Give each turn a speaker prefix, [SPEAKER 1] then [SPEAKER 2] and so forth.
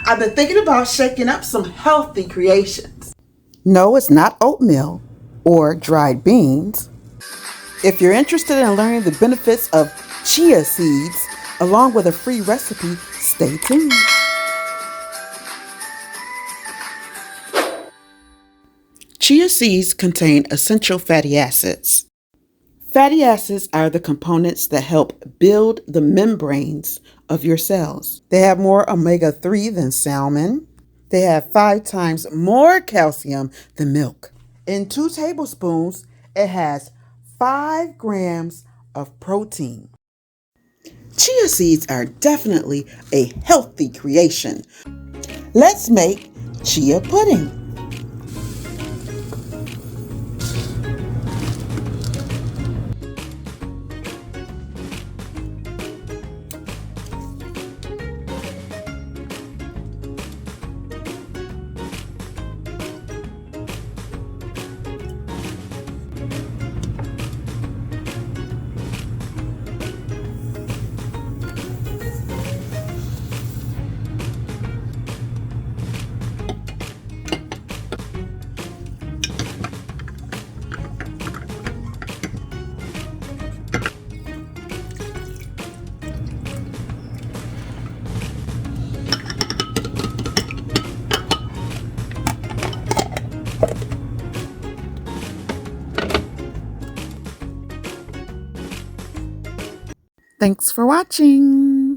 [SPEAKER 1] I've been thinking about shaking up some healthy creations.
[SPEAKER 2] No, it's not oatmeal or dried beans. If you're interested in learning the benefits of chia seeds, along with a free recipe, stay tuned. Chia seeds contain essential fatty acids. Fatty acids are the components that help build the membranes of your cells. They have more omega-3 than salmon. They have 5 times more calcium than milk. In 2 tablespoons, it has 5 grams of protein. Chia seeds are definitely a healthy creation. Let's make chia pudding. Thanks for watching.